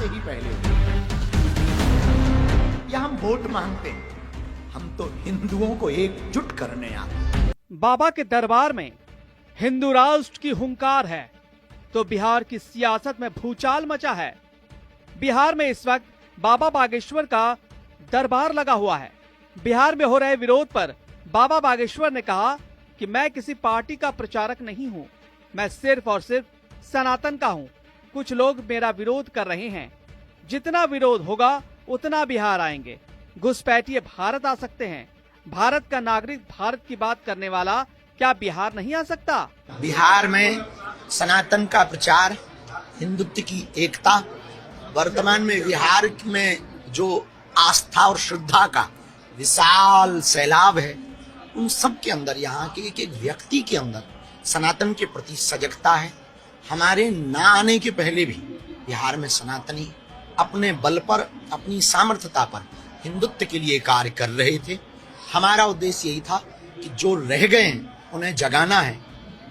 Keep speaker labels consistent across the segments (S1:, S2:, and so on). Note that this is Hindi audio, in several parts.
S1: से ही पहले हुई। या हम वोट मांगते हैं, हम तो हिंदुओं को एकजुट करने आते हैं।
S2: बाबा के दरबार में हिंदू राष्ट्र की हुंकार है तो बिहार की सियासत में भूचाल मचा है। बिहार में इस वक्त बाबा बागेश्वर का दरबार लगा हुआ है। बिहार में हो रहे विरोध पर बाबा बागेश्वर ने कहा कि मैं किसी पार्टी का प्रचारक नहीं हूं, मैं सिर्फ और सिर्फ सनातन का हूं। कुछ लोग मेरा विरोध कर रहे हैं, जितना विरोध होगा उतना बिहार आएंगे। घुसपैठिए भारत आ सकते हैं। भारत का नागरिक, भारत की बात करने वाला क्या बिहार नहीं आ सकता?
S3: बिहार में सनातन का प्रचार, हिंदुत्व की एकता, वर्तमान में बिहार में जो आस्था और श्रद्धा का विशाल सैलाब है, उन सब के अंदर, यहाँ के एक एक व्यक्ति के अंदर सनातन के प्रति सजगता है। हमारे ना आने के पहले भी बिहार में सनातनी अपने बल पर, अपनी सामर्थ्यता पर हिंदुत्व के लिए कार्य कर रहे थे। हमारा उद्देश्य यही था कि जो रह गए हैं उन्हें जगाना है।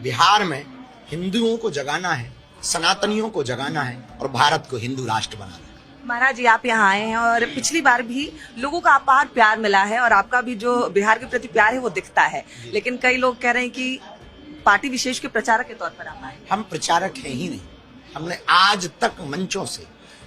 S3: बिहार में हिंदुओं को जगाना है, सनातनियों को जगाना है और भारत को हिंदू राष्ट्र बनाना है।
S4: महाराज जी, आप यहाँ आए हैं और पिछली बार भी लोगों का अपार प्यार मिला है और आपका भी जो बिहार के प्रति प्यार है वो दिखता है, लेकिन कई लोग कह रहे हैं कि पार्टी विशेष के प्रचारक के तौर पर आप आए।
S3: हम प्रचारक हैं ही नहीं। हमने आज तक मंचों से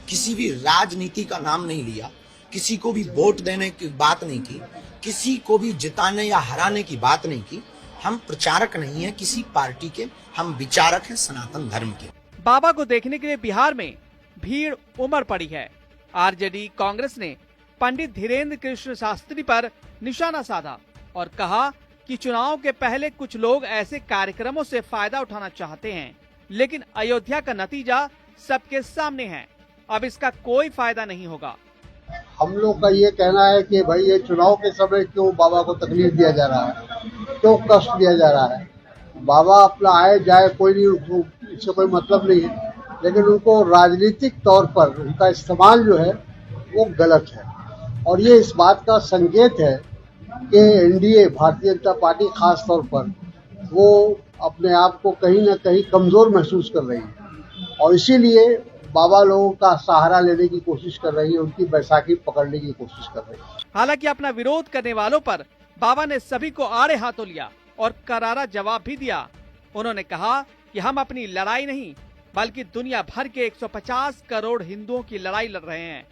S3: किसी भी राजनीति का नाम नहीं लिया, किसी को भी वोट देने की बात नहीं की, किसी को भी जिताने या हराने की बात नहीं की। हम प्रचारक नहीं है किसी पार्टी के, हम विचारक हैं सनातन धर्म के।
S2: बाबा को देखने के लिए बिहार में भीड़ उमड़ पड़ी है। आरजेडी कांग्रेस ने पंडित धीरेन्द्र कृष्ण शास्त्री पर निशाना साधा और कहा कि चुनाव के पहले कुछ लोग ऐसे कार्यक्रमों से फायदा उठाना चाहते हैं, लेकिन अयोध्या का नतीजा सबके सामने है। अब इसका कोई फायदा नहीं होगा।
S5: हम लोग का ये कहना है कि भाई ये चुनाव के समय क्यों बाबा को तकलीफ दिया जा रहा है, क्यों कष्ट दिया जा रहा है। बाबा अपना आए जाए कोई नहीं, इससे कोई मतलब नहीं है, लेकिन उनको राजनीतिक तौर पर उनका इस्तेमाल जो है वो गलत है। और ये इस बात का संकेत है कि एनडीए, भारतीय जनता पार्टी खास तौर पर, वो अपने आप को कहीं ना कहीं कमजोर महसूस कर रही है और इसीलिए बाबा लोगों का सहारा लेने की कोशिश कर रही है, उनकी बैसाखी पकड़ने की कोशिश कर रही है।
S2: हालांकि अपना विरोध करने वालों पर बाबा ने सभी को आड़े हाथों लिया और करारा जवाब भी दिया। उन्होंने कहा कि हम अपनी लड़ाई नहीं बल्कि दुनिया भर के 150 करोड़ हिंदुओं की लड़ाई लड़ रहे हैं।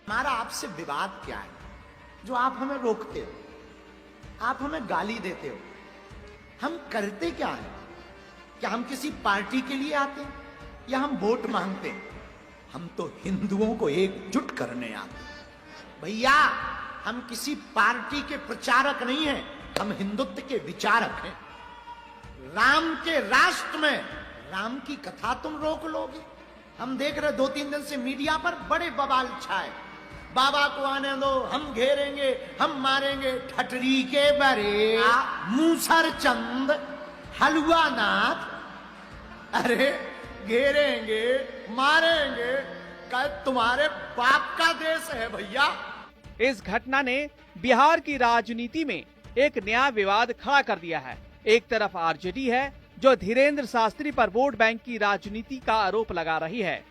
S1: हमारा आपसे विवाद क्या है जो आप हमें रोकते हो, आप हमें गाली देते हो? हम करते क्या है? क्या हम किसी पार्टी के लिए आते हैं या हम वोट मांगते हैं? हम तो हिंदुओं को एकजुट करने आते हैं। भैया, हम किसी पार्टी के प्रचारक नहीं हैं, हम हिंदुत्व के विचारक हैं। राम के राष्ट्र में राम की कथा तुम रोक लोगे? हम देख रहे 2-3 दिन से मीडिया पर बड़े बवाल छाए, बाबा को आने दो, हम घेरेंगे, हम मारेंगे। ठटरी के बरे, मूसर चंद, हलवा नाथ, अरे घेरेंगे, मारेंगे, क्या तुम्हारे बाप का देश है भैया?
S2: इस घटना ने बिहार की राजनीति में एक नया विवाद खड़ा कर दिया है। एक तरफ आरजेडी है जो धीरेन्द्र शास्त्री पर वोट बैंक की राजनीति का आरोप लगा रही है,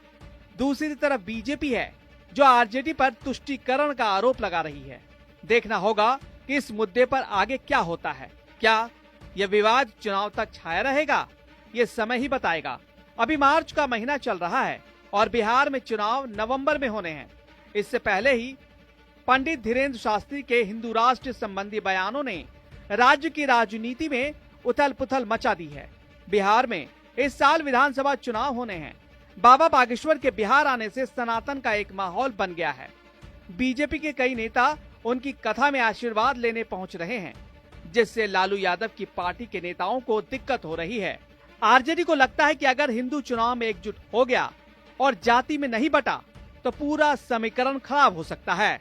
S2: दूसरी तरफ बीजेपी है जो आरजेडी पर तुष्टीकरण का आरोप लगा रही है। देखना होगा कि इस मुद्दे पर आगे क्या होता है। क्या यह विवाद चुनाव तक छाया रहेगा? ये समय ही बताएगा। अभी मार्च का महीना चल रहा है और बिहार में चुनाव नवंबर में होने हैं। इससे पहले ही पंडित धीरेन्द्र शास्त्री के हिंदू राष्ट्र संबंधी बयानों ने राज्य की राजनीति में उथल पुथल मचा दी है। बिहार में इस साल विधानसभा चुनाव होने हैं। बाबा बागेश्वर के बिहार आने से सनातन का एक माहौल बन गया है। बीजेपी के कई नेता उनकी कथा में आशीर्वाद लेने पहुंच रहे हैं, जिससे लालू यादव की पार्टी के नेताओं को दिक्कत हो रही है। आरजेडी को लगता है कि अगर हिंदू चुनाव में एकजुट हो गया और जाति में नहीं बटा तो पूरा समीकरण खराब हो सकता है।